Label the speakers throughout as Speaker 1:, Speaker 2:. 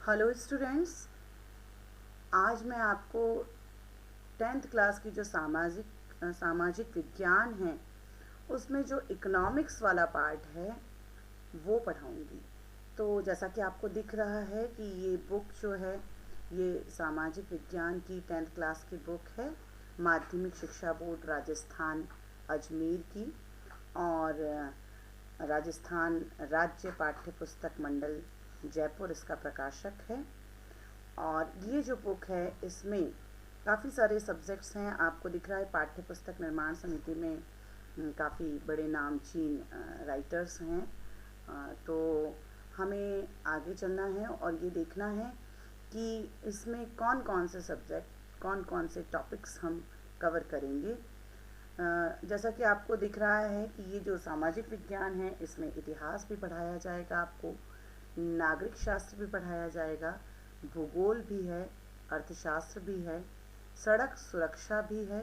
Speaker 1: Hello students, आज मैं आपको 10th क्लास की जो सामाजिक विज्ञान है उसमें जो इकोनॉमिक्स वाला पार्ट है वो पढ़ाऊंगी। तो जैसा कि आपको दिख रहा है कि ये बुक जो है ये सामाजिक विज्ञान की 10th क्लास की बुक है, माध्यमिक शिक्षा बोर्ड राजस्थान अजमेर की, और राजस्थान राज्य पाठ्य पुस्तक मंडल जयपुर इसका प्रकाशक है। और ये जो बुक है इसमें काफ़ी सारे सब्जेक्ट्स हैं। आपको दिख रहा है पाठ्य पुस्तक निर्माण समिति में काफ़ी बड़े नामचीन राइटर्स हैं। तो हमें आगे चलना है और ये देखना है कि इसमें कौन कौन से सब्जेक्ट, कौन कौन से टॉपिक्स हम कवर करेंगे। जैसा कि आपको दिख रहा है कि ये जो सामाजिक विज्ञान है इसमें इतिहास भी पढ़ाया जाएगा, आपको नागरिक शास्त्र भी पढ़ाया जाएगा, भूगोल भी है, अर्थशास्त्र भी है, सड़क सुरक्षा भी है,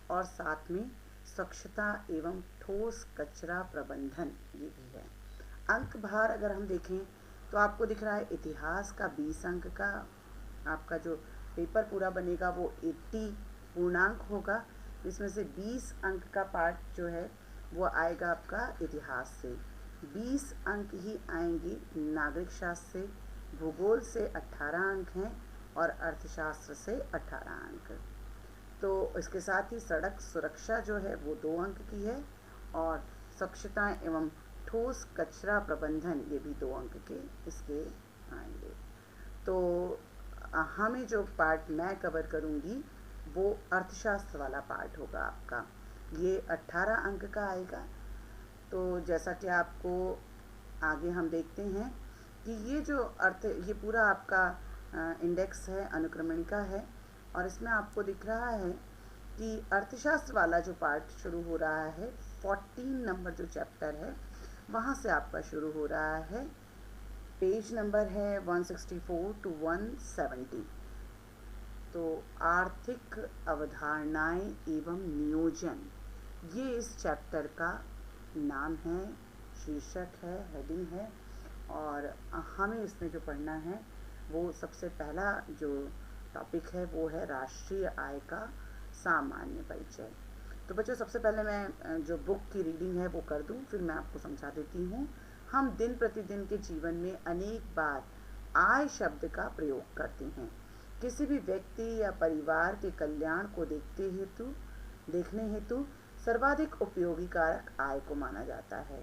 Speaker 1: और साथ में स्वच्छता एवं ठोस कचरा प्रबंधन ये भी है। अंक भार अगर हम देखें तो आपको दिख रहा है इतिहास का 20 अंक का आपका जो पेपर पूरा बनेगा वो 80 पूर्णांक होगा। इसमें से 20 अंक का पार्ट जो है वो आएगा आपका इतिहास से, 20 अंक ही आएंगे नागरिक शास्त्र से, भूगोल से 18 अंक हैं और अर्थशास्त्र से 18 अंक। तो इसके साथ ही सड़क सुरक्षा जो है वो 2 अंक की है, और स्वच्छता एवं ठोस कचरा प्रबंधन ये भी 2 अंक के इसके आएंगे। तो हमें जो पार्ट मैं कवर करूँगी वो अर्थशास्त्र वाला पार्ट होगा आपका, ये 18 अंक का आएगा। तो जैसा कि आपको आगे हम देखते हैं कि ये पूरा आपका इंडेक्स है, अनुक्रमणिका है, और इसमें आपको दिख रहा है कि अर्थशास्त्र वाला जो पार्ट शुरू हो रहा है 14 नंबर जो चैप्टर है वहाँ से आपका शुरू हो रहा है। पेज नंबर है 164 टू 170। तो आर्थिक अवधारणाएं एवं नियोजन ये इस चैप्टर का नाम है, शीर्षक है, हेडिंग है। और हमें इसमें जो पढ़ना है वो सबसे पहला जो टॉपिक है वो है राष्ट्रीय आय का सामान्य परिचय। तो बच्चों सबसे पहले मैं जो बुक की रीडिंग है वो कर दूं, फिर मैं आपको समझा देती हूँ। हम दिन प्रतिदिन के जीवन में अनेक बार आय शब्द का प्रयोग करते हैं। किसी भी व्यक्ति या परिवार के कल्याण को देखने हेतु सर्वाधिक उपयोगी कारक आय को माना जाता है।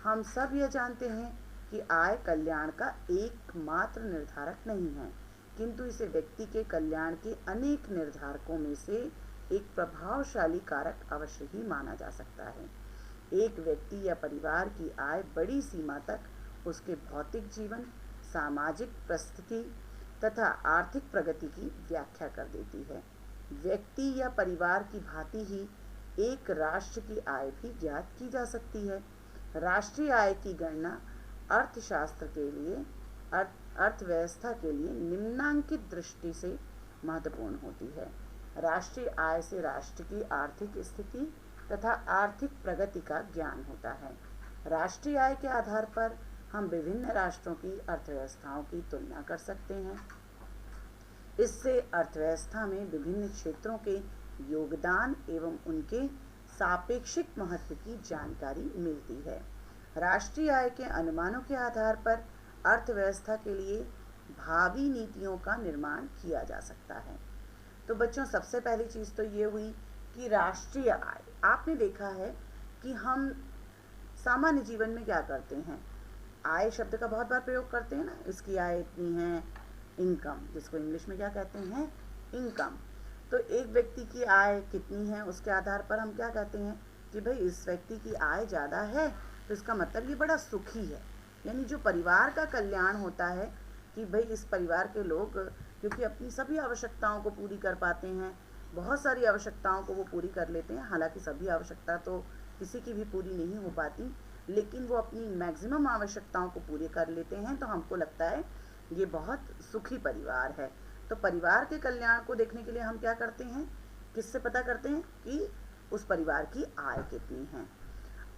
Speaker 1: हम सब यह जानते हैं कि आय कल्याण का एकमात्र निर्धारक नहीं है, किंतु इसे व्यक्ति के कल्याण के अनेक निर्धारकों में से एक प्रभावशाली कारक अवश्य ही माना जा सकता है। एक व्यक्ति या परिवार की आय बड़ी सीमा तक उसके भौतिक जीवन, सामाजिक परिस्थिति तथा आर्थिक प्रगति की व्याख्या कर देती है। व्यक्ति या परिवार की भांति ही एक राष्ट्र की आय भी ज्ञात की जा सकती है। राष्ट्रीय आय की गणना अर्थशास्त्र के लिए, अर्थव्यवस्था के लिए निम्नांकित दृष्टि से महत्वपूर्ण होती है। राष्ट्रीय आय से राष्ट्र की आर्थिक स्थिति तथा आर्थिक प्रगति का ज्ञान होता है। राष्ट्रीय आय के आधार पर हम विभिन्न राष्ट्रों की अर्थव्यवस्थाओं की तुलना कर सकते हैं। इससे अर्थव्यवस्था में विभिन्न क्षेत्रों के योगदान एवं उनके सापेक्षिक महत्व की जानकारी मिलती है। राष्ट्रीय आय के अनुमानों के आधार पर अर्थव्यवस्था के लिए भावी नीतियों का निर्माण किया जा सकता है। तो बच्चों सबसे पहली चीज़ तो ये हुई कि राष्ट्रीय आय। आपने देखा है कि हम सामान्य जीवन में क्या करते हैं, आय शब्द का बहुत बार प्रयोग करते हैं ना, इसकी आय इतनी है, इनकम, जिसको इंग्लिश में क्या कहते हैं, इनकम। तो एक व्यक्ति की आय कितनी है उसके आधार पर हम क्या कहते हैं कि भाई इस व्यक्ति की आय ज़्यादा है तो इसका मतलब ये बड़ा सुखी है। यानी जो परिवार का कल्याण होता है कि भाई इस परिवार के लोग क्योंकि अपनी सभी आवश्यकताओं को पूरी कर पाते हैं, बहुत सारी आवश्यकताओं को वो पूरी कर लेते हैं। हालांकि सभी आवश्यकता तो किसी की भी पूरी नहीं हो पाती, लेकिन वो अपनी मैक्सिमम आवश्यकताओं को पूरी कर लेते हैं, तो हमको लगता है ये बहुत सुखी परिवार है। तो परिवार के कल्याण को देखने के लिए हम क्या करते हैं, किससे पता करते हैं कि उस परिवार की आय कितनी है।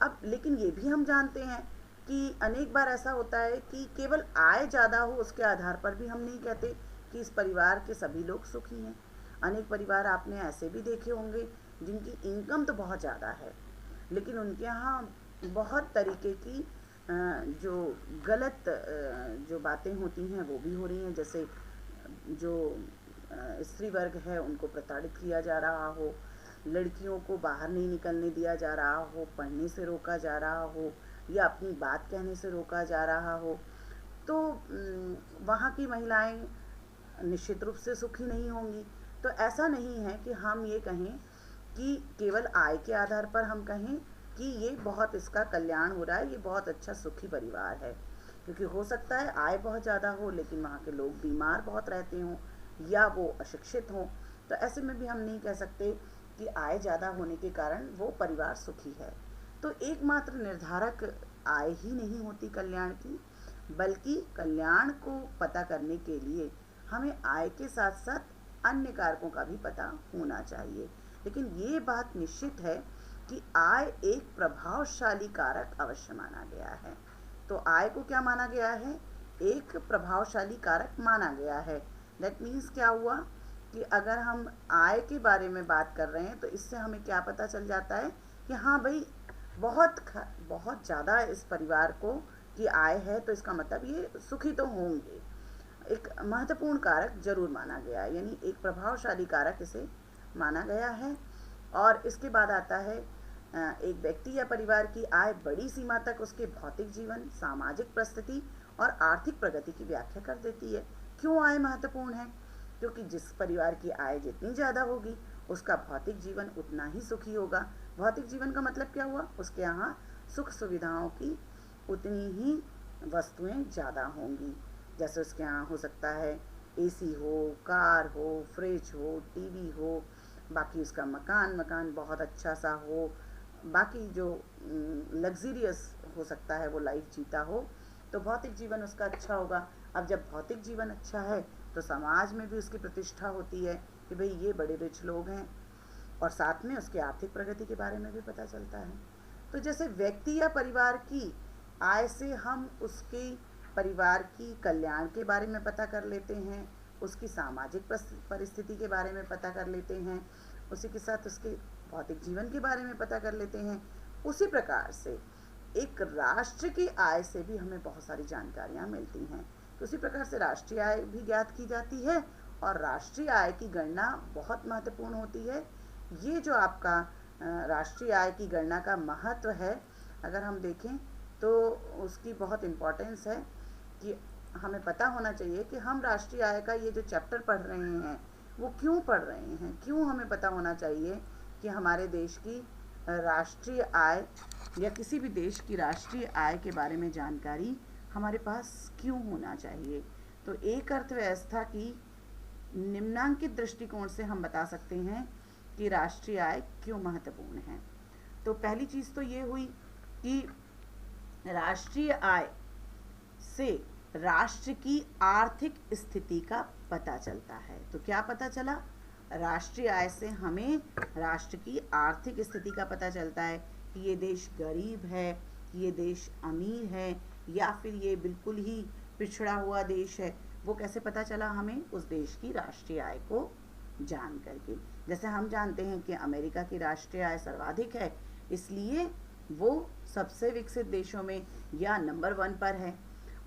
Speaker 1: अब लेकिन ये भी हम जानते हैं कि अनेक बार ऐसा होता है कि केवल आय ज़्यादा हो उसके आधार पर भी हम नहीं कहते कि इस परिवार के सभी लोग सुखी हैं। अनेक परिवार आपने ऐसे भी देखे होंगे जिनकी इनकम तो बहुत ज़्यादा है, लेकिन उनके यहाँ बहुत तरीके की जो गलत जो बातें होती हैं वो भी हो रही हैं। जैसे जो स्त्री वर्ग है उनको प्रताड़ित किया जा रहा हो, लड़कियों को बाहर नहीं निकलने दिया जा रहा हो, पढ़ने से रोका जा रहा हो, या अपनी बात कहने से रोका जा रहा हो, तो वहाँ की महिलाएं निश्चित रूप से सुखी नहीं होंगी। तो ऐसा नहीं है कि हम ये कहें कि केवल आय के आधार पर हम कहें कि ये बहुत इसका कल्याण हो रहा है, ये बहुत अच्छा सुखी परिवार है, क्योंकि हो सकता है आय बहुत ज़्यादा हो लेकिन वहाँ के लोग बीमार बहुत रहते हों या वो अशिक्षित हों। तो ऐसे में भी हम नहीं कह सकते कि आय ज़्यादा होने के कारण वो परिवार सुखी है। तो एकमात्र निर्धारक आय ही नहीं होती कल्याण की, बल्कि कल्याण को पता करने के लिए हमें आय के साथ साथ अन्य कारकों का भी पता होना चाहिए। लेकिन ये बात निश्चित है कि आय एक प्रभावशाली कारक अवश्य माना गया है। तो आय को क्या माना गया है? एक प्रभावशाली कारक माना गया है। दैट मीन्स क्या हुआ कि अगर हम आय के बारे में बात कर रहे हैं तो इससे हमें क्या पता चल जाता है कि हाँ भाई बहुत ज़्यादा इस परिवार को की आय है, तो इसका मतलब ये सुखी तो होंगे। एक महत्वपूर्ण कारक जरूर माना गया है, यानी एक प्रभावशाली कारक इसे माना गया है। और इसके बाद आता है एक व्यक्ति या परिवार की आय बड़ी सीमा तक उसके भौतिक जीवन, सामाजिक परिस्थिति और आर्थिक प्रगति की व्याख्या कर देती है। क्यों आय महत्वपूर्ण है? क्योंकि जिस परिवार की आय जितनी ज़्यादा होगी उसका भौतिक जीवन उतना ही सुखी होगा। भौतिक जीवन का मतलब क्या हुआ? उसके यहाँ सुख सुविधाओं की उतनी ही वस्तुएं ज़्यादा होंगी। जैसे उसके यहाँ हो सकता है एसी हो, कार हो, फ्रिज हो, टीवी हो, बाकी उसका मकान बहुत अच्छा सा हो, बाकी जो लग्जरियस हो सकता है वो लाइफ जीता हो, तो भौतिक जीवन उसका अच्छा होगा। अब जब भौतिक जीवन अच्छा है तो समाज में भी उसकी प्रतिष्ठा होती है कि भाई ये बड़े रिच लोग हैं, और साथ में उसकी आर्थिक प्रगति के बारे में भी पता चलता है। तो जैसे व्यक्ति या परिवार की आय से हम उसके परिवार की कल्याण के बारे में पता कर लेते हैं, उसकी सामाजिक परिस्थिति के बारे में पता कर लेते हैं, उसी के साथ उसके भौतिक जीवन के बारे में पता कर लेते हैं, उसी प्रकार से एक राष्ट्र की आय से भी हमें बहुत सारी जानकारियाँ मिलती हैं। तो उसी प्रकार से राष्ट्रीय आय भी ज्ञात की जाती है, और राष्ट्रीय आय की गणना बहुत महत्वपूर्ण होती है। ये जो आपका राष्ट्रीय आय की गणना का महत्व है, अगर हम देखें तो उसकी बहुत इम्पोर्टेंस है कि हमें पता होना चाहिए कि हम राष्ट्रीय आय का ये जो चैप्टर पढ़ रहे हैं वो क्यों पढ़ रहे हैं, क्यों हमें पता होना चाहिए कि हमारे देश की राष्ट्रीय आय या किसी भी देश की राष्ट्रीय आय के बारे में जानकारी हमारे पास क्यों होना चाहिए। तो एक अर्थव्यवस्था की निम्नांकित दृष्टिकोण से हम बता सकते हैं कि राष्ट्रीय आय क्यों महत्वपूर्ण है। तो पहली चीज़ तो ये हुई कि राष्ट्रीय आय से राष्ट्र की आर्थिक स्थिति का पता चलता है। तो क्या पता चला? राष्ट्रीय आय से हमें राष्ट्र की आर्थिक स्थिति का पता चलता है कि ये देश गरीब है, ये देश अमीर है, या फिर ये बिल्कुल ही पिछड़ा हुआ देश है। वो कैसे पता चला हमें? उस देश की राष्ट्रीय आय को जान करके। जैसे हम जानते हैं कि अमेरिका की राष्ट्रीय आय सर्वाधिक है, इसलिए वो सबसे विकसित देशों में या नंबर 1 पर है।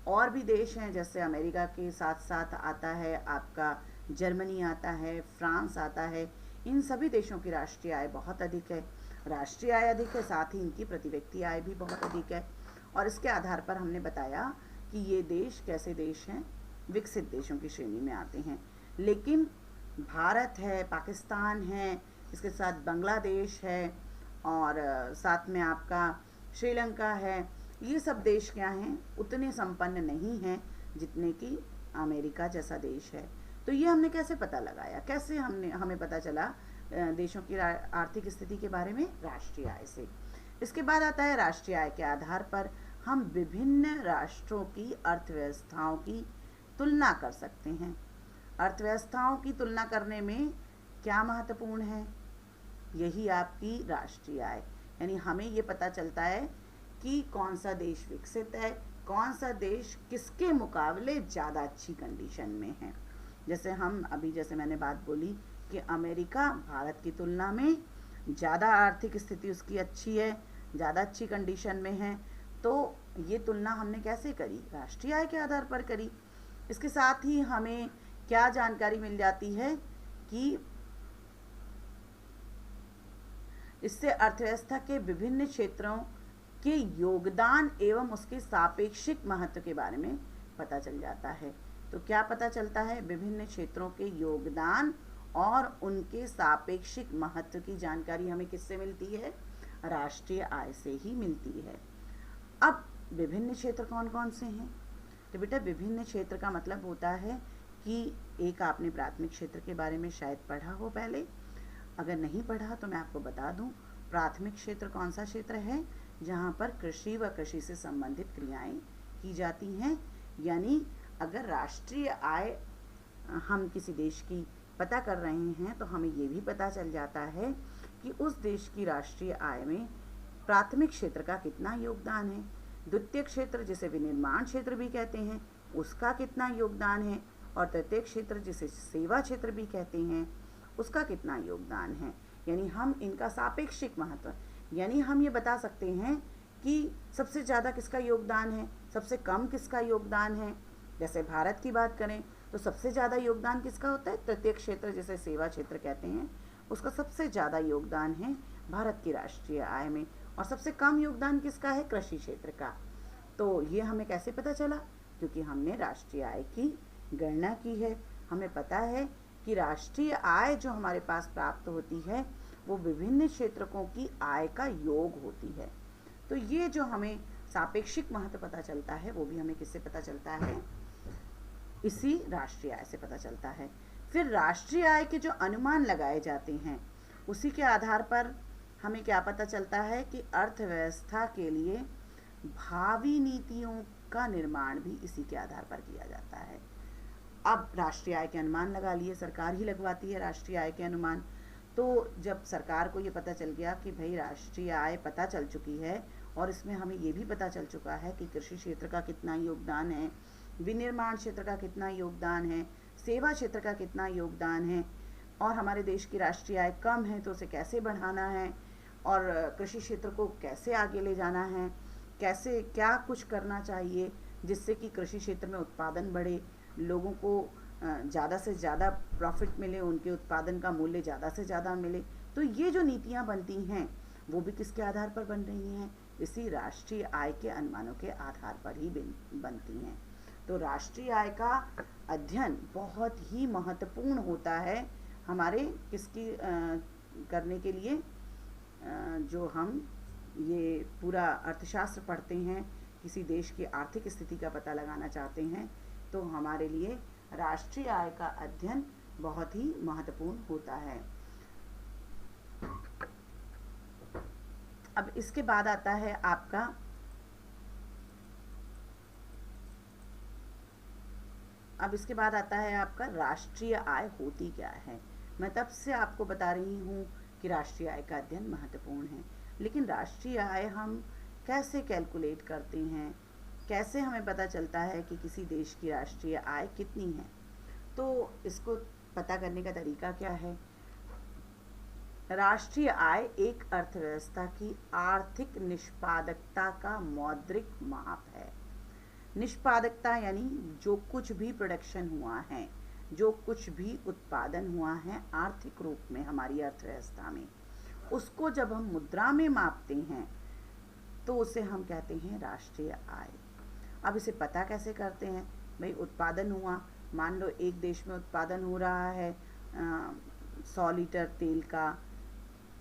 Speaker 1: और भी देश हैं, जैसे अमेरिका के साथ साथ आता है आपका जर्मनी आता है, फ्रांस आता है। इन सभी देशों की राष्ट्रीय आय बहुत अधिक है। राष्ट्रीय आय अधिक है, साथ ही इनकी प्रति व्यक्ति आय भी बहुत अधिक है। और इसके आधार पर हमने बताया कि ये देश कैसे देश हैं, विकसित देशों की श्रेणी में आते हैं। लेकिन भारत है, पाकिस्तान है, इसके साथ बांग्लादेश है, और साथ में आपका श्रीलंका है, ये सब देश क्या हैं? उतने संपन्न नहीं हैं जितने कि अमेरिका जैसा देश है। तो ये हमने कैसे पता लगाया, कैसे हमें पता चला देशों की आर्थिक स्थिति के बारे में? राष्ट्रीय आय से। इसके बाद आता है राष्ट्रीय आय के आधार पर हम विभिन्न राष्ट्रों की अर्थव्यवस्थाओं की तुलना कर सकते हैं। अर्थव्यवस्थाओं की तुलना करने में क्या महत्वपूर्ण है? यही आपकी राष्ट्रीय आय, यानी हमें ये पता चलता है कि कौन सा देश विकसित है, कौन सा देश किसके मुकाबले ज़्यादा अच्छी कंडीशन में है। जैसे मैंने बात बोली कि अमेरिका भारत की तुलना में ज़्यादा आर्थिक स्थिति उसकी अच्छी है, ज़्यादा अच्छी कंडीशन में है। तो ये तुलना हमने कैसे करी? राष्ट्रीय आय के आधार पर करी। इसके साथ ही हमें क्या जानकारी मिल जाती है कि इससे अर्थव्यवस्था के विभिन्न क्षेत्रों के योगदान एवं उसके सापेक्षिक महत्व के बारे में पता चल जाता है। तो क्या पता चलता है? विभिन्न क्षेत्रों के योगदान और उनके सापेक्षिक महत्व की जानकारी हमें किससे मिलती है? राष्ट्रीय आय से ही मिलती है। अब विभिन्न क्षेत्र कौन कौन से हैं? तो बेटा विभिन्न क्षेत्र का मतलब होता है कि एक आपने प्राथमिक क्षेत्र के बारे में शायद पढ़ा हो पहले, अगर नहीं पढ़ा तो मैं आपको बता दूं। प्राथमिक क्षेत्र कौन सा क्षेत्र है? जहां पर कृषि व कृषि से संबंधित क्रियाएं की जाती हैं। यानी अगर राष्ट्रीय आय हम किसी देश की पता कर रहे हैं तो हमें ये भी पता चल जाता है कि उस देश की राष्ट्रीय आय में प्राथमिक क्षेत्र का कितना योगदान है, द्वितीय क्षेत्र जिसे विनिर्माण क्षेत्र भी कहते हैं उसका कितना योगदान है, और तृतीय क्षेत्र जिसे सेवा क्षेत्र भी कहते हैं उसका कितना योगदान है। यानी हम इनका सापेक्षिक महत्व, यानी हम ये बता सकते हैं कि सबसे ज़्यादा किसका योगदान है, सबसे कम किसका योगदान है। जैसे भारत की बात करें तो सबसे ज़्यादा योगदान किसका होता है? तृतीय क्षेत्र जिसे सेवा क्षेत्र कहते हैं उसका सबसे ज़्यादा योगदान है भारत की राष्ट्रीय आय में, और सबसे कम योगदान किसका है? कृषि क्षेत्र का। तो ये हमें कैसे पता चला? क्योंकि हमने राष्ट्रीय आय की गणना की है। हमें पता है कि राष्ट्रीय आय जो हमारे पास प्राप्त होती है वो विभिन्न क्षेत्रकों की आय का योग होती है। तो ये जो हमें सापेक्षिक महत्व पता चलता है वो भी हमें किससे पता चलता है? इसी राष्ट्रीय आय से पता चलता है। फिर राष्ट्रीय आय के जो अनुमान लगाए जाते हैं उसी के आधार पर हमें क्या पता चलता है कि अर्थव्यवस्था के लिए भावी नीतियों का निर्माण भी इसी के आधार पर किया जाता है। अब राष्ट्रीय आय के अनुमान लगा लिए, सरकार ही लगवाती है राष्ट्रीय आय के अनुमान। तो जब सरकार को ये पता चल गया कि भाई राष्ट्रीय आय पता चल चुकी है और इसमें हमें ये भी पता चल चुका है कि कृषि क्षेत्र का कितना योगदान है, विनिर्माण क्षेत्र का कितना योगदान है, सेवा क्षेत्र का कितना योगदान है, और हमारे देश की राष्ट्रीय आय कम है तो उसे कैसे बढ़ाना है, और कृषि क्षेत्र को कैसे आगे ले जाना है, कैसे क्या कुछ करना चाहिए जिससे कि कृषि क्षेत्र में उत्पादन बढ़े, लोगों को ज़्यादा से ज़्यादा प्रॉफिट मिले, उनके उत्पादन का मूल्य ज़्यादा से ज़्यादा मिले। तो ये जो नीतियाँ बनती हैं वो भी किसके आधार पर बन रही हैं? इसी राष्ट्रीय आय के अनुमानों के आधार पर ही बनती हैं। तो राष्ट्रीय आय का अध्ययन बहुत ही महत्वपूर्ण होता है हमारे किसकी करने के लिए, जो हम ये पूरा अर्थशास्त्र पढ़ते हैं, किसी देश की आर्थिक स्थिति का पता लगाना चाहते हैं तो हमारे लिए राष्ट्रीय आय का अध्ययन बहुत ही महत्वपूर्ण होता है। अब इसके बाद आता है आपका राष्ट्रीय आय होती क्या है। मैं तब से आपको बता रही हूँ कि राष्ट्रीय आय का अध्ययन महत्वपूर्ण है, लेकिन राष्ट्रीय आय हम कैसे कैलकुलेट करते हैं, कैसे हमें पता चलता है कि किसी देश की राष्ट्रीय आय कितनी है? तो इसको पता करने का तरीका क्या है? राष्ट्रीय आय एक अर्थव्यवस्था की आर्थिक निष्पादकता का मौद्रिक माप है। निष्पादकता यानी जो कुछ भी प्रोडक्शन हुआ है, जो कुछ भी उत्पादन हुआ है आर्थिक रूप में हमारी अर्थव्यवस्था में, उसको जब हम मुद्रा में मापते हैं तो उसे हम कहते हैं राष्ट्रीय आय। अब इसे पता कैसे करते हैं? भाई उत्पादन हुआ, मान लो एक देश में उत्पादन हो रहा है 100 लीटर तेल का,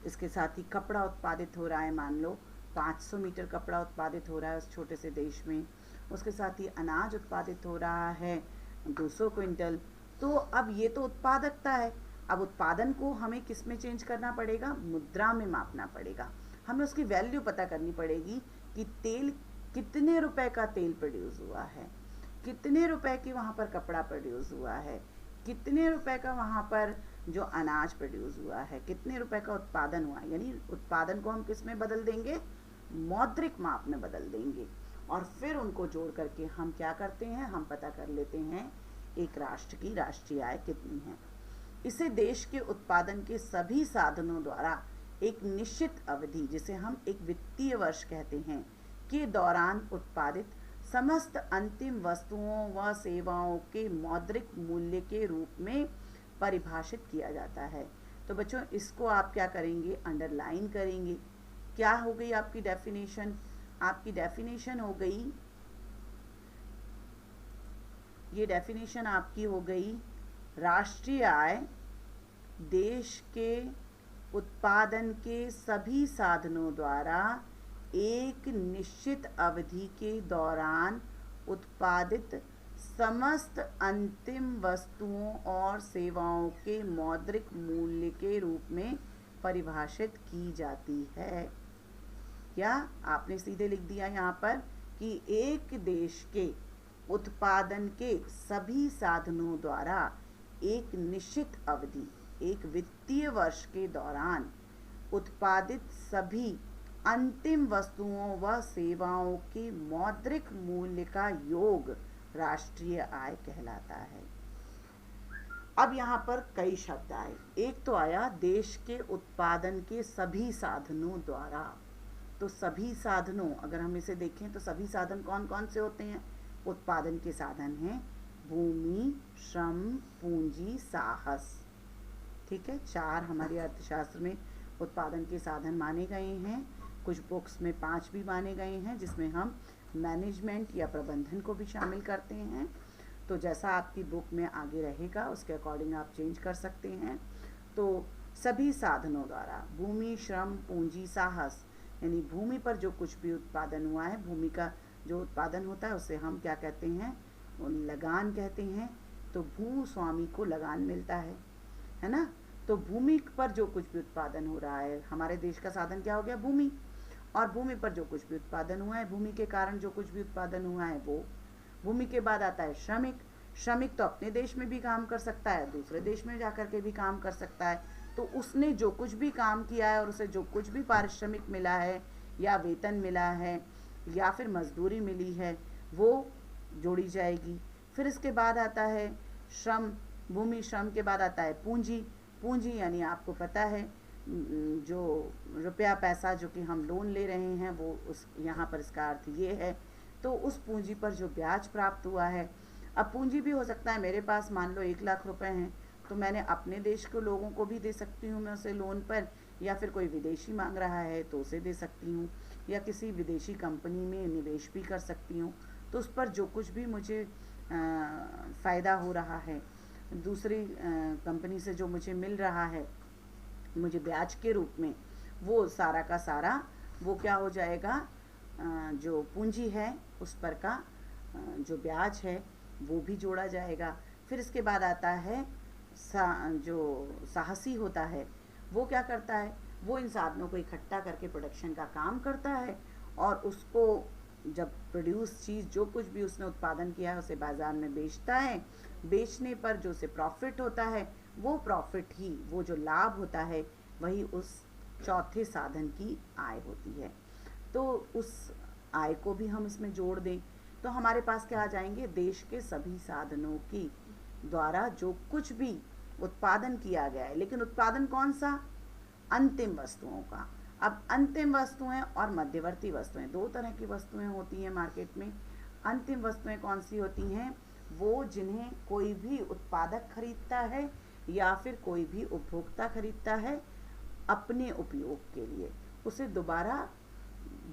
Speaker 1: इसके साथ ही कपड़ा उत्पादित हो रहा है, मान लो 500 मीटर कपड़ा उत्पादित हो रहा है उस छोटे से देश में, उसके साथ ही अनाज उत्पादित हो रहा है 200 क्विंटल। तो अब ये तो उत्पादकता है। अब उत्पादन को हमें किस में चेंज करना पड़ेगा? मुद्रा में मापना पड़ेगा। हमें उसकी वैल्यू पता करनी पड़ेगी कि तेल कितने रुपए का तेल प्रोड्यूस हुआ है, कितने रुपए की वहाँ पर कपड़ा प्रोड्यूस हुआ है, कितने रुपए का वहाँ पर जो अनाज प्रोड्यूस हुआ है, कितने रुपए का उत्पादन हुआ। यानी उत्पादन को हम किस में बदल देंगे? मौद्रिक माप में बदल देंगे और फिर उनको जोड़ करके हम क्या करते हैं, हम पता कर लेते हैं एक राष्ट्र की राष्ट्रीय आय कितनी है। इसे देश के उत्पादन के सभी साधनों द्वारा एक निश्चित अवधि, जिसे हम एक वित्तीय वर्ष कहते हैं, के दौरान उत्पादित समस्त अंतिम वस्तुओं व सेवाओं के मौद्रिक मूल्य के रूप में परिभाषित किया जाता है। तो बच्चों इसको आप क्या करेंगे, अंडरलाइन करेंगे। क्या हो गई आपकी डेफिनेशन, आपकी डेफिनेशन हो गई, ये डेफिनेशन आपकी हो गई, राष्ट्रीय आय देश के उत्पादन के सभी साधनों द्वारा एक निश्चित अवधि के दौरान उत्पादित समस्त अंतिम वस्तुओं और सेवाओं के मौद्रिक मूल्य के रूप में परिभाषित की जाती है। या आपने सीधे लिख दिया यहाँ पर कि एक देश के उत्पादन के सभी साधनों द्वारा एक निश्चित अवधि, एक वित्तीय वर्ष के दौरान उत्पादित सभी अंतिम वस्तुओं व सेवाओं के मौद्रिक मूल्य का योग राष्ट्रीय आय कहलाता है। अब यहाँ पर कई शब्द आए। एक तो आया देश के उत्पादन के सभी साधनों द्वारा। तो सभी साधनों, अगर हम इसे देखें तो सभी साधन कौन कौन से होते हैं? उत्पादन के साधन हैं भूमि, श्रम, पूंजी, साहस। ठीक है, 4 हमारे अर्थशास्त्र में उत्पादन के साधन माने गए हैं। कुछ बुक्स में 5 भी माने गए हैं, जिसमें हम मैनेजमेंट या प्रबंधन को भी शामिल करते हैं। तो जैसा आपकी बुक में आगे रहेगा उसके अकॉर्डिंग आप चेंज कर सकते हैं। तो सभी साधनों द्वारा भूमि, श्रम, पूंजी, साहस, यानी भूमि पर जो कुछ भी उत्पादन हुआ है, भूमि का जो उत्पादन होता है उसे हम क्या कहते हैं? लगान कहते हैं। तो भू स्वामी को लगान मिलता है ना। तो भूमि पर जो कुछ भी उत्पादन हो रहा है, हमारे देश का साधन क्या हो गया? भूमि। और भूमि पर जो कुछ भी उत्पादन हुआ है, भूमि के कारण जो कुछ भी उत्पादन हुआ है वो। भूमि के बाद आता है श्रमिक। श्रमिक तो अपने देश में भी काम कर सकता है, दूसरे देश में जाकर के भी काम कर सकता है। तो उसने जो कुछ भी काम किया है और उसे जो कुछ भी पारिश्रमिक मिला है या वेतन मिला है या फिर मजदूरी मिली है वो जोड़ी जाएगी। फिर इसके बाद आता है श्रम। भूमि श्रम के बाद आता है पूंजी। पूंजी यानी आपको पता है जो रुपया पैसा जो कि हम लोन ले रहे हैं वो उस यहाँ पर इसका अर्थ ये है। तो उस पूंजी पर जो ब्याज प्राप्त हुआ है, अब पूंजी भी हो सकता है मेरे पास मान लो 1 लाख रुपए हैं तो मैंने अपने देश के लोगों को भी दे सकती हूँ मैं उसे लोन पर, या फिर कोई विदेशी मांग रहा है तो उसे दे सकती हूँ, या किसी विदेशी कंपनी में निवेश भी कर सकती हूँ। तो उस पर जो कुछ भी मुझे फ़ायदा हो रहा है, दूसरी कंपनी से जो मुझे मिल रहा है मुझे ब्याज के रूप में, वो सारा का सारा वो क्या हो जाएगा? जो पूंजी है उस पर का जो ब्याज है वो भी जोड़ा जाएगा। फिर इसके बाद आता है जो साहसी होता है वो क्या करता है? वो इन साधनों को इकट्ठा करके प्रोडक्शन का काम करता है और उसको जब प्रोड्यूस चीज़ जो कुछ भी उसने उत्पादन किया है उसे बाज़ार में बेचता है। बेचने पर जो उसे प्रॉफिट होता है वो प्रॉफिट ही, वो जो लाभ होता है वही उस चौथे साधन की आय होती है। तो उस आय को भी हम इसमें जोड़ दें तो हमारे पास क्या आ जाएंगे? देश के सभी साधनों की द्वारा जो कुछ भी उत्पादन किया गया है। लेकिन उत्पादन कौन सा? अंतिम वस्तुओं का। अब अंतिम वस्तुएं और मध्यवर्ती वस्तुएं, 2 तरह की वस्तुएं होती हैं मार्केट में। अंतिम वस्तुएं कौन सी होती हैं? वो जिन्हें कोई भी उत्पादक खरीदता है या फिर कोई भी उपभोक्ता खरीदता है अपने उपयोग के लिए, उसे दोबारा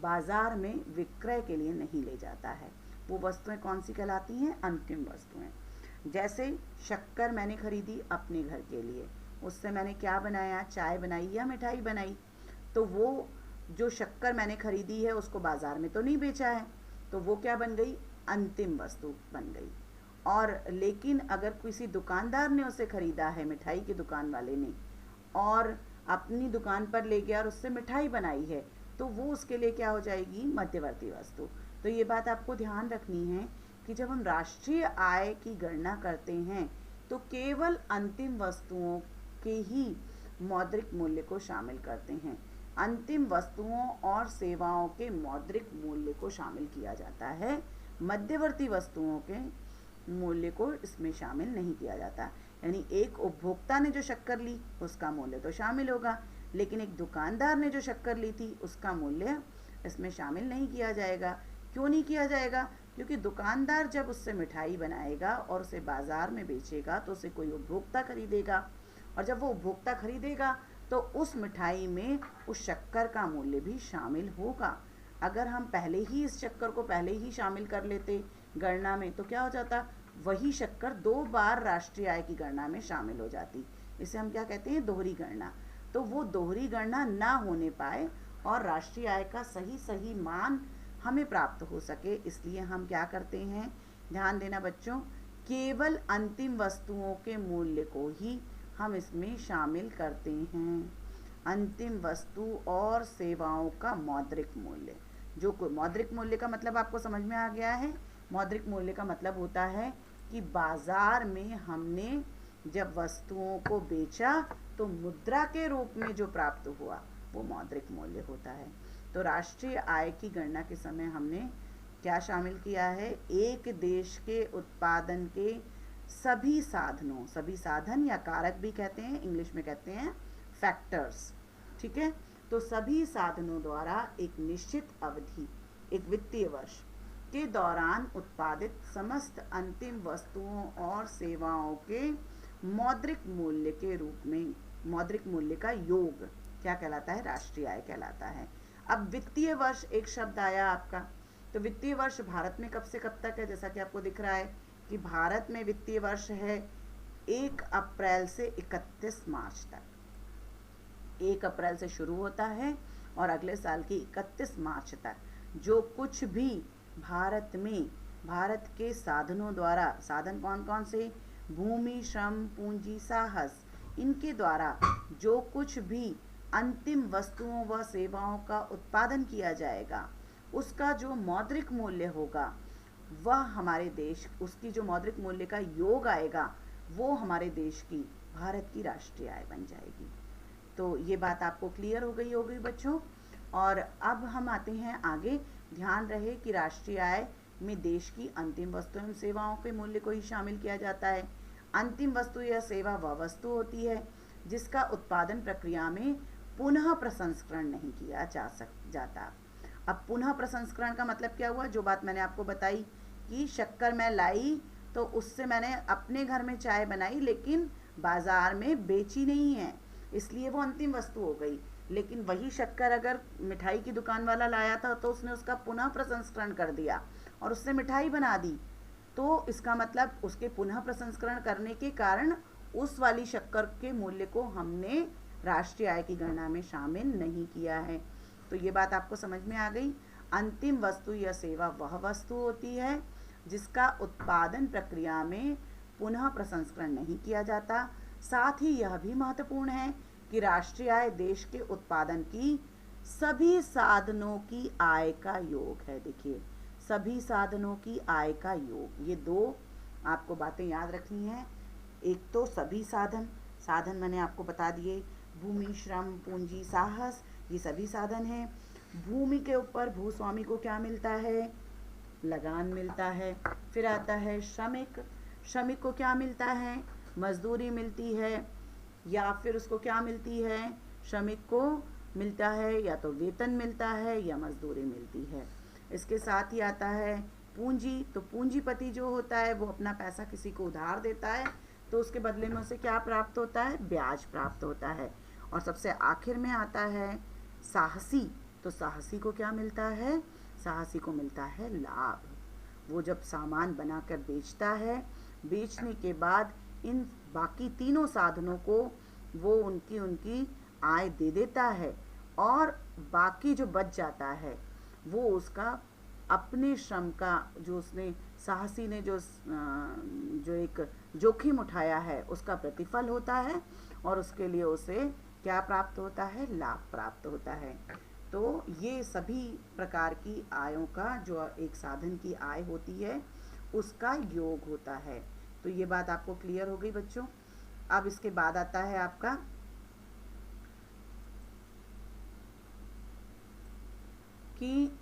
Speaker 1: बाजार में विक्रय के लिए नहीं ले जाता है। वो वस्तुएं कौन सी कहलाती हैं? अंतिम वस्तुएं। जैसे शक्कर मैंने खरीदी अपने घर के लिए, उससे मैंने क्या बनाया? चाय बनाई या मिठाई बनाई। तो वो जो शक्कर मैंने खरीदी है उसको बाजार में तो नहीं बेचा है, तो वो क्या बन गई? अंतिम वस्तु बन गई। और लेकिन अगर किसी दुकानदार ने उसे खरीदा है, मिठाई की दुकान वाले ने, और अपनी दुकान पर ले गया और उससे मिठाई बनाई है, तो वो उसके लिए क्या हो जाएगी? मध्यवर्ती वस्तु। तो ये बात आपको ध्यान रखनी है कि जब हम राष्ट्रीय आय की गणना करते हैं तो केवल अंतिम वस्तुओं के ही मौद्रिक मूल्य को शामिल करते हैं। अंतिम वस्तुओं और सेवाओं के मौद्रिक मूल्य को शामिल किया जाता है। मध्यवर्ती वस्तुओं के मूल्य को इसमें शामिल नहीं किया जाता। यानी एक उपभोक्ता ने जो शक्कर ली उसका मूल्य तो शामिल होगा, लेकिन एक दुकानदार ने जो शक्कर ली थी उसका मूल्य इसमें शामिल नहीं किया जाएगा। क्यों नहीं किया जाएगा? क्योंकि दुकानदार जब उससे मिठाई बनाएगा और उसे बाज़ार में बेचेगा तो उसे कोई उपभोक्ता खरीदेगा, और जब वो उपभोक्ता खरीदेगा तो उस मिठाई में उस शक्कर का मूल्य भी शामिल होगा। अगर हम पहले ही इस शक्कर को पहले ही शामिल कर लेते गणना में तो क्या हो जाता, वही शक्कर 2 बार राष्ट्रीय आय की गणना में शामिल हो जाती। इसे हम क्या कहते हैं, दोहरी गणना। तो वो दोहरी गणना ना होने पाए और राष्ट्रीय आय का सही मान हमें प्राप्त हो सके, इसलिए हम क्या करते हैं, ध्यान देना बच्चों, केवल अंतिम वस्तुओं के मूल्य को ही हम इसमें शामिल करते हैं। अंतिम वस्तु और सेवाओं का मौद्रिक मूल्य, जो कोई मौद्रिक मूल्य का मतलब आपको समझ में आ गया है। मौद्रिक मूल्य का मतलब होता है कि बाजार में हमने जब वस्तुओं को बेचा तो मुद्रा के रूप में जो प्राप्त हुआ वो मौद्रिक मूल्य होता है। तो राष्ट्रीय आय की गणना के समय हमने क्या शामिल किया है, एक देश के उत्पादन के सभी साधनों, सभी साधन या कारक भी कहते हैं, इंग्लिश में कहते हैं फैक्टर्स, ठीक है। तो सभी साधनों द्वारा एक निश्चित अवधि, एक वित्तीय वर्ष के दौरान उत्पादित समस्त अंतिम वस्तुओं और सेवाओं के मौद्रिक मूल्य के रूप में, मौद्रिक मूल्य का योग क्या कहलाता है, राष्ट्रीय आय कहलाता है। अब वित्तीय वर्ष एक शब्द आया आपका, तो वित्तीय वर्ष भारत में कब से कब तक है, जैसा कि आपको दिख रहा है कि भारत में वित्तीय वर्ष है 1 अप्रैल से 31 मार्च तक। 1 अप्रैल से शुरू होता है और अगले साल की 31 मार्च तक जो कुछ भी भारत में, भारत के साधनों द्वारा, साधन कौन कौन से, भूमि, श्रम, पूंजी, साहस, इनके द्वारा जो कुछ भी अंतिम वस्तुओं व सेवाओं का उत्पादन किया जाएगा उसका जो मौद्रिक मूल्य होगा वह हमारे देश, उसकी जो मौद्रिक मूल्य का योग आएगा वो हमारे देश की, भारत की राष्ट्रीय आय बन जाएगी। तो ये बात आपको क्लियर हो गई होगी बच्चों। और अब हम आते हैं आगे। ध्यान रहे कि राष्ट्रीय आय में देश की अंतिम वस्तु एवं सेवाओं के मूल्य को ही शामिल किया जाता है। अंतिम वस्तु या सेवा वह वस्तु होती है जिसका उत्पादन प्रक्रिया में पुनः प्रसंस्करण नहीं किया जाता। अब पुनः प्रसंस्करण का मतलब क्या हुआ, जो बात मैंने आपको बताई कि शक्कर मैं लाई तो उससे मैंने अपने घर में चाय बनाई लेकिन बाजार में बेची नहीं है, इसलिए वो अंतिम वस्तु हो गई। लेकिन वही शक्कर अगर मिठाई की दुकान वाला लाया था तो उसने उसका पुनः प्रसंस्करण कर दिया और उससे मिठाई बना दी, तो इसका मतलब उसके पुनः प्रसंस्करण करने के कारण उस वाली शक्कर के मूल्य को हमने राष्ट्रीय आय की गणना में शामिल नहीं किया है। तो ये बात आपको समझ में आ गई। अंतिम वस्तु या सेवा वह वस्तु होती है जिसका उत्पादन प्रक्रिया में पुनः प्रसंस्करण नहीं किया जाता। साथ ही यह भी महत्वपूर्ण है कि राष्ट्रीय आय देश के उत्पादन की सभी साधनों की आय का योग है। देखिए, सभी साधनों की आय का योग, ये 2 आपको बातें याद रखनी है। एक तो सभी साधन, साधन मैंने आपको बता दिए, भूमि, श्रम, पूंजी, साहस, ये सभी साधन हैं। भूमि के ऊपर भूस्वामी को क्या मिलता है, लगान मिलता है। फिर आता है श्रमिक, श्रमिक को क्या मिलता है, मजदूरी मिलती है, या फिर उसको क्या मिलती है, श्रमिक को मिलता है या तो वेतन मिलता है या मजदूरी मिलती है। इसके साथ ही आता है पूंजी, तो पूंजीपति जो होता है वो अपना पैसा किसी को उधार देता है तो उसके बदले में उसे क्या प्राप्त होता है, ब्याज प्राप्त होता है। और सबसे आखिर में आता है साहसी, तो साहसी को क्या मिलता है, साहसी को मिलता है लाभ। वो जब सामान बनाकर बेचता है, बेचने के बाद इन बाकी तीनों साधनों को वो उनकी आय दे देता है और बाकी जो बच जाता है वो उसका अपने श्रम का, जो उसने, साहसी ने जो एक जोखिम उठाया है उसका प्रतिफल होता है और उसके लिए उसे क्या प्राप्त होता है, लाभ प्राप्त होता है। तो ये सभी प्रकार की आयों का, जो एक साधन की आय होती है उसका योग होता है। तो ये बात आपको क्लियर हो गई बच्चों। अब इसके बाद आता है आपका कि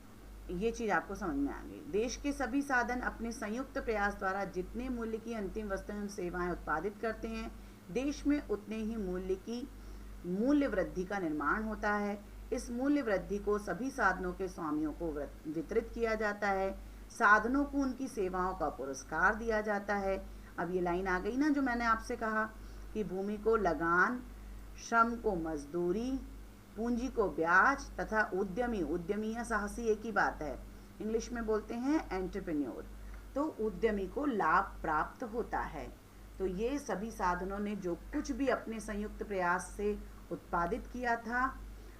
Speaker 1: ये चीज़ आपको समझ में आ गई। देश के सभी साधन अपने संयुक्त प्रयास द्वारा जितने मूल्य की अंतिम वस्तुएं एवं सेवाएं उत्पादित करते हैं, देश में उतने ही मूल्य की मूल्य वृद्धि का निर्माण होता है। इस मूल्य वृद्धि को सभी साधनों के स्वामियों को वितरित किया जाता है। साधनों को उनकी सेवाओं का पुरस्कार दिया जाता है। अब ये लाइन आ गई ना जो मैंने आपसे कहा कि भूमि को लगान, श्रम को मजदूरी, पूंजी को ब्याज तथा उद्यमी या साहसी एक ही बात है, इंग्लिश में बोलते हैं एंटरप्रेन्योर, तो उद्यमी को लाभ प्राप्त होता है। तो ये सभी साधनों ने जो कुछ भी अपने संयुक्त प्रयास से उत्पादित किया था,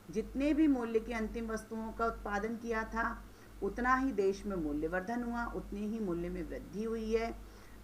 Speaker 1: जितने भी मूल्य की अंतिम वस्तुओं का उत्पादन किया था, उतना ही देश में मूल्यवर्धन हुआ, उतनी ही मूल्य में वृद्धि हुई है।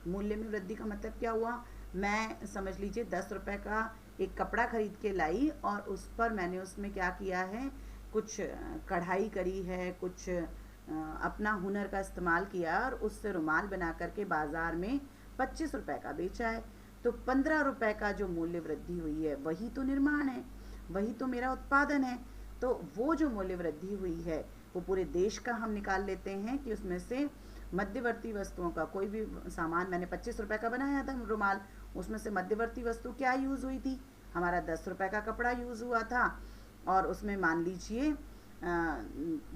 Speaker 1: मूल्य में वृद्धि का मतलब क्या हुआ? मैं समझ लीजिए 10 रुपए का एक कपड़ा खरीद के लाई और उस पर मैंने उसमें क्या किया है, कुछ कढ़ाई करी है, कुछ अपना हुनर का इस्तेमाल किया और उससे रुमाल बना करके बाज़ार में 25 रुपए का बेचा है। तो 15 रुपए का जो मूल्य वृद्धि हुई है वही तो निर्माण है, वही तो मेरा उत्पादन है। तो वो जो मूल्य वृद्धि हुई है वो पूरे देश का हम निकाल लेते हैं कि उसमें से मध्यवर्ती वस्तुओं का कोई भी सामान, मैंने 25 रुपए का बनाया था रुमाल, उसमें से मध्यवर्ती वस्तु क्या यूज़ हुई थी? हमारा 10 रुपए का कपड़ा यूज़ हुआ था और उसमें मान लीजिए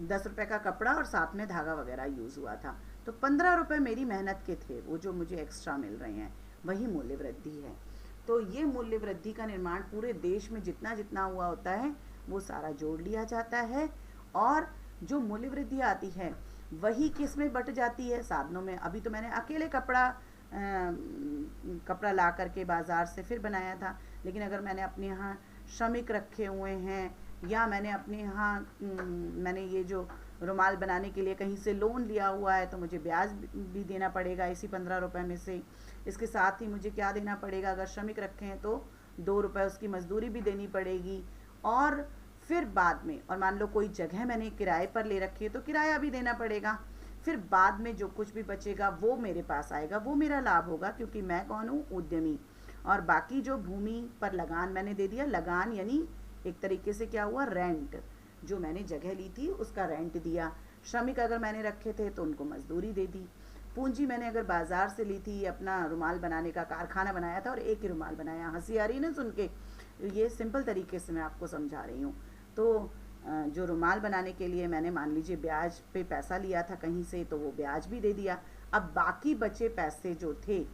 Speaker 1: 10 रुपए का कपड़ा और साथ में धागा वगैरह यूज़ हुआ था। तो 15 रुपए मेरी मेहनत के थे, वो जो मुझे एक्स्ट्रा मिल रहे हैं वही मूल्य वृद्धि है। तो ये मूल्य वृद्धि का निर्माण पूरे देश में जितना जितना हुआ होता है वो सारा जोड़ लिया जाता है और जो मूल्य वृद्धि आती है वही किस में बट जाती है? साधनों में। अभी तो मैंने अकेले कपड़ा ला करके बाज़ार से फिर बनाया था, लेकिन अगर मैंने अपने यहाँ श्रमिक रखे हुए हैं या मैंने अपने यहाँ मैंने ये जो रुमाल बनाने के लिए कहीं से लोन लिया हुआ है तो मुझे ब्याज भी देना पड़ेगा इसी 15 रुपए में से। इसके साथ ही मुझे क्या देना पड़ेगा? अगर श्रमिक रखे हैं तो 2 रुपए उसकी मजदूरी भी देनी पड़ेगी और फिर बाद में, और मान लो कोई जगह मैंने किराए पर ले रखी है तो किराया भी देना पड़ेगा। फिर बाद में जो कुछ भी बचेगा वो मेरे पास आएगा, वो मेरा लाभ होगा क्योंकि मैं कौन हूँ? उद्यमी। और बाकी जो भूमि पर लगान मैंने दे दिया, लगान यानी एक तरीके से क्या हुआ? रेंट। जो मैंने जगह ली थी उसका रेंट दिया। श्रमिक अगर मैंने रखे थे तो उनको मजदूरी दे दी। पूंजी मैंने अगर बाजार से ली थी, अपना रुमाल बनाने का कारखाना बनाया था और एक ही रुमाल बनाया। हंसी आ रही ना सुन के? ये सिंपल तरीके से मैं आपको समझा रही हूँ। तो जो रुमाल बनाने के लिए मैंने मान लीजिए ब्याज पे पैसा लिया था कहीं से, तो वो ब्याज भी दे दिया। अब बाकी बचे पैसे जो थे,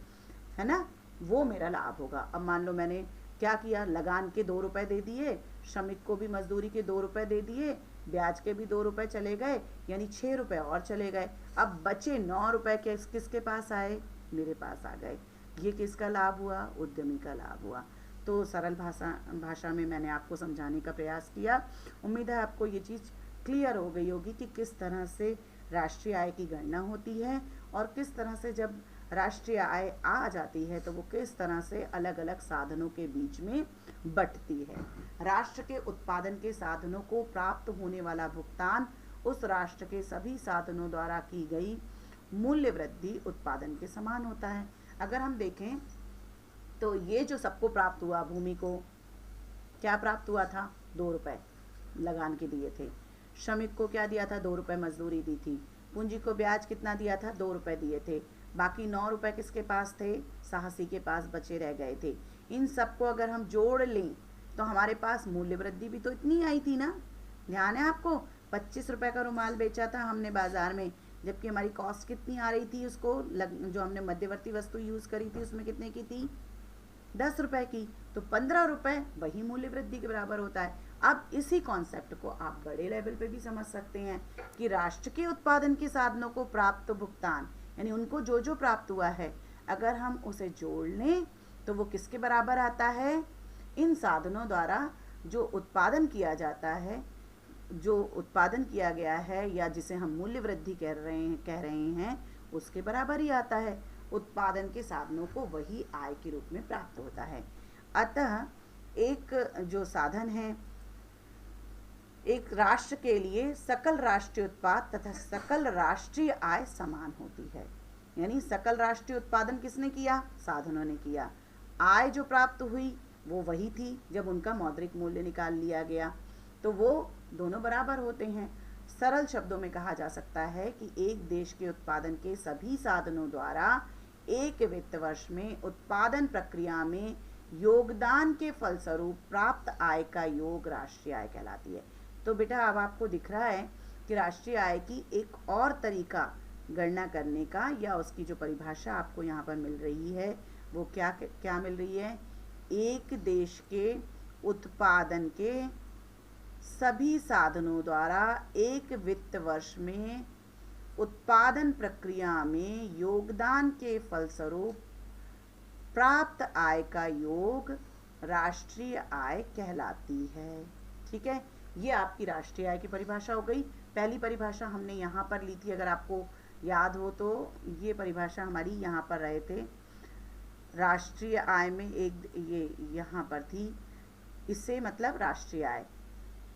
Speaker 1: है ना, वो मेरा लाभ होगा। अब मान लो मैंने क्या किया? लगान के 2 रुपए दे दिए, श्रमिक को भी मजदूरी के 2 रुपए दे दिए, ब्याज के भी 2 रुपए चले गए, यानी 6 रुपए और चले गए। अब बचे 9 रुपए किसके पास आए? मेरे पास आ गए। ये किसका लाभ हुआ? उद्यमी का लाभ हुआ। तो सरल भाषा में मैंने आपको समझाने का प्रयास किया। उम्मीद है आपको ये चीज़ क्लियर हो गई होगी कि किस तरह से राष्ट्रीय आय की गणना होती है और किस तरह से जब राष्ट्रीय आय आ जाती है तो वो किस तरह से अलग अलग साधनों के बीच में बंटती है। राष्ट्र के उत्पादन के साधनों को प्राप्त होने वाला भुगतान उस राष्ट्र के सभी साधनों द्वारा की गई मूल्य वृद्धि उत्पादन के समान होता है। अगर हम देखें तो ये जो सबको प्राप्त हुआ, भूमि को क्या प्राप्त हुआ था? 2 रुपए लगान के दिए थे। श्रमिक को क्या दिया था? 2 रुपए मजदूरी दी थी। पूंजी को ब्याज कितना दिया था? 2 रुपए दिए थे। बाकी 9 रुपए किसके पास थे? साहसी के पास बचे रह गए थे। इन सबको अगर हम जोड़ लें तो हमारे पास मूल्य वृद्धि भी तो इतनी आई थी ना। ध्यान है आपको? 25 रुपए का रुमाल बेचा था हमने बाजार में, जबकि हमारी कॉस्ट कितनी आ रही थी उसको, जो हमने मध्यवर्ती वस्तु यूज़ करी थी उसमें कितने की थी? 10 रुपए की। तो 15 रुपए वही मूल्य वृद्धि के बराबर होता है। अब इसी कॉन्सेप्ट को आप बड़े लेवल पे भी समझ सकते हैं कि राष्ट्र के उत्पादन के साधनों को प्राप्त भुगतान, यानी उनको जो जो प्राप्त हुआ है, अगर हम उसे जोड़ लें तो वो किसके बराबर आता है? इन साधनों द्वारा जो उत्पादन किया जाता है, जो उत्पादन किया गया है या जिसे हम मूल्य वृद्धि कह रहे हैं उसके बराबर ही आता है। उत्पादन के साधनों को वही आय के रूप में प्राप्त होता है। अतः एक जो साधन है, एक राष्ट्र के लिए सकल राष्ट्रीय उत्पाद तथा सकल राष्ट्रीय आय समान होती है। यानी सकल राष्ट्रीय उत्पादन किसने किया? साधनों ने किया। आय जो प्राप्त हुई वो वही थी जब उनका मौद्रिक मूल्य निकाल लिया गया, तो वो दोनों बराबर होते हैं। सरल शब्दों में कहा जा सकता है कि एक देश के उत्पादन के सभी साधनों द्वारा एक वित्त वर्ष में उत्पादन प्रक्रिया में योगदान के फलस्वरूप प्राप्त आय का योग राष्ट्रीय आय कहलाती है। तो बेटा अब आपको दिख रहा है कि राष्ट्रीय आय की एक और तरीका गणना करने का, या उसकी जो परिभाषा आपको यहाँ पर मिल रही है वो क्या क्या मिल रही है, एक देश के उत्पादन के सभी साधनों द्वारा एक वित्त वर्ष में उत्पादन प्रक्रिया में योगदान के फलस्वरूप प्राप्त आय का योग राष्ट्रीय आय कहलाती है। ठीक है, ये आपकी राष्ट्रीय आय की परिभाषा हो गई। पहली परिभाषा हमने यहाँ पर ली थी, अगर आपको याद हो तो ये परिभाषा हमारी यहाँ पर रहे थे, राष्ट्रीय आय में एक ये यहाँ पर थी, इससे मतलब राष्ट्रीय आय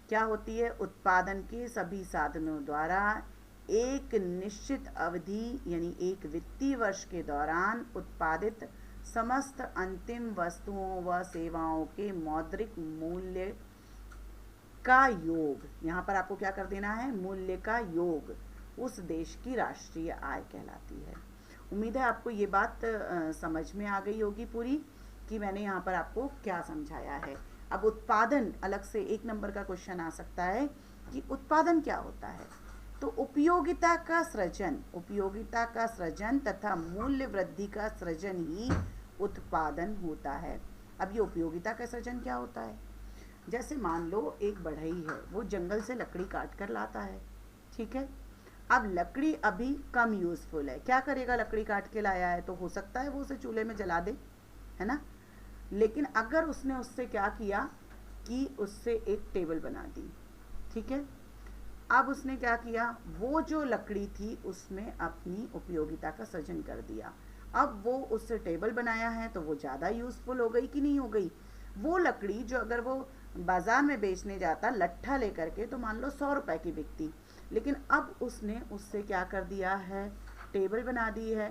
Speaker 1: क्या होती है, उत्पादन के सभी साधनों द्वारा एक निश्चित अवधि यानी एक वित्तीय वर्ष के दौरान उत्पादित समस्त अंतिम वस्तुओं व सेवाओं के मौद्रिक मूल्य का योग। यहाँ पर आपको क्या कर देना है, मूल्य का योग उस देश की राष्ट्रीय आय कहलाती है। उम्मीद है आपको ये बात समझ में आ गई होगी पूरी, कि मैंने यहाँ पर आपको क्या समझाया है। अब उत्पादन अलग से एक नंबर का क्वेश्चन आ सकता है कि उत्पादन क्या होता है। तो उपयोगिता का सृजन तथा मूल्य वृद्धि का सृजन ही उत्पादन होता है। अब ये उपयोगिता का सृजन क्या होता है, जैसे मान लो एक बढ़ई है, वो जंगल से लकड़ी काट कर लाता है, ठीक है। अब लकड़ी अभी कम यूजफुल है, क्या करेगा, लकड़ी काट के लाया है तो हो सकता है वो उसे चूल्हे में जला दे, है ना। लेकिन अगर उसने उससे क्या किया कि उससे एक टेबल बना दी, ठीक है। अब उसने क्या किया, वो जो लकड़ी थी उसमें अपनी उपयोगिता का सृजन कर दिया। अब वो उससे टेबल बनाया है तो वो ज़्यादा यूजफुल हो गई कि नहीं हो गई। वो लकड़ी जो अगर वो बाजार में बेचने जाता लट्ठा लेकर के तो मान लो 100 रुपए की बिकती, लेकिन अब उसने उससे क्या कर दिया है, टेबल बना दी है।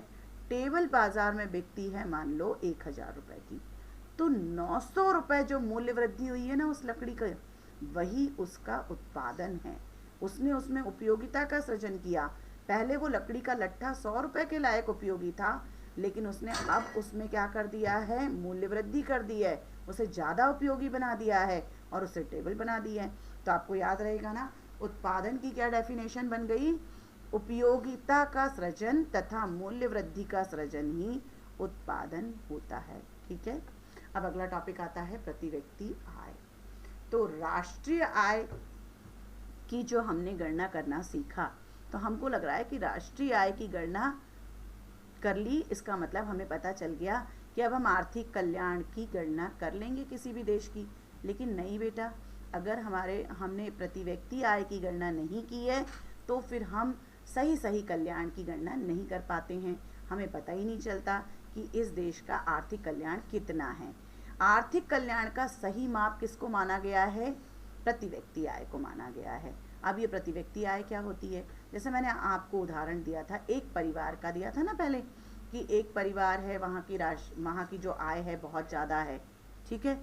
Speaker 1: टेबल बाजार में बिकती है मान लो 1000 रुपए की, तो 900 रुपए जो मूल्य वृद्धि हुई है ना उस लकड़ी का, वही उसका उत्पादन है। उसने उसमें उपयोगिता का सृजन किया। पहले वो लकड़ी का लट्ठा 100 रुपए के लायक उपयोगी था, लेकिन उसने अब उसमें क्या कर दिया है, मूल्य वृद्धि कर दी है, उसे ज़्यादा उपयोगी बना दिया है और उसे टेबल बना दी है। तो आपको याद रहेगा ना, उत्पादन की क्या डेफिनेशन बन गई, उपयोगिता का सृजन तथा मूल्य वृद्धि का सृजन ही उत्पादन होता है। ठीक है, अब अगला टॉपिक आता है प्रति व्यक्ति आय। तो राष्ट्रीय आय की जो हमने गणना करना सीखा, तो हमको लग रहा है कि राष्ट्रीय आय की गणना कर ली, इसका मतलब हमें पता चल गया कि अब हम आर्थिक कल्याण की गणना कर लेंगे किसी भी देश की। लेकिन नहीं बेटा, अगर हमने प्रति व्यक्ति आय की गणना नहीं की है तो फिर हम सही कल्याण की गणना नहीं कर पाते हैं। हमें पता ही नहीं चलता कि इस देश का आर्थिक कल्याण कितना है। आर्थिक कल्याण का सही माप किसको माना गया है, प्रति व्यक्ति आय को माना गया है। अब ये प्रति व्यक्ति आय क्या होती है, जैसे मैंने आपको उदाहरण दिया था, एक परिवार का दिया था ना पहले, कि एक परिवार है, वहाँ की जो आय है बहुत ज़्यादा है, ठीक है।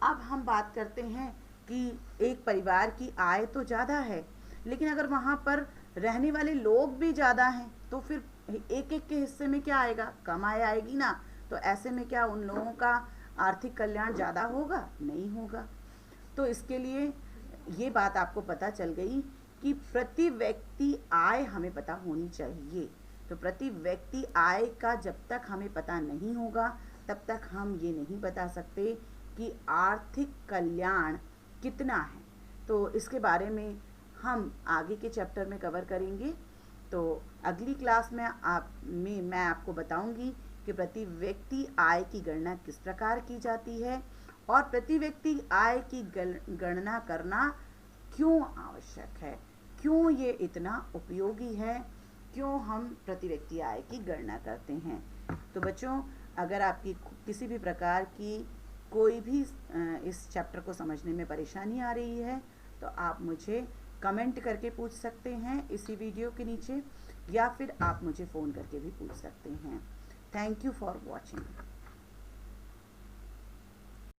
Speaker 1: अब हम बात करते हैं कि एक परिवार की आय तो ज़्यादा है, लेकिन अगर वहाँ पर रहने वाले लोग भी ज़्यादा हैं तो फिर एक एक के हिस्से में क्या आएगा, कम आय आएगी ना। तो ऐसे में क्या उन लोगों का आर्थिक कल्याण ज़्यादा होगा, नहीं होगा। तो इसके लिए ये बात आपको पता चल गई कि प्रति व्यक्ति आय हमें पता होनी चाहिए। तो प्रति व्यक्ति आय का जब तक हमें पता नहीं होगा तब तक हम ये नहीं बता सकते कि आर्थिक कल्याण कितना है। तो इसके बारे में हम आगे के चैप्टर में कवर करेंगे। तो अगली क्लास में मैं आपको बताऊंगी कि प्रति व्यक्ति आय की गणना किस प्रकार की जाती है और प्रति व्यक्ति आय की गणना करना क्यों आवश्यक है, क्यों ये इतना उपयोगी है, क्यों हम प्रति व्यक्ति आय की गणना करते हैं। तो बच्चों, अगर आपकी किसी भी प्रकार की कोई भी इस चैप्टर को समझने में परेशानी आ रही है तो आप मुझे कमेंट करके पूछ सकते हैं इसी वीडियो के नीचे, या फिर आप मुझे फ़ोन करके भी पूछ सकते हैं। Thank you for watching.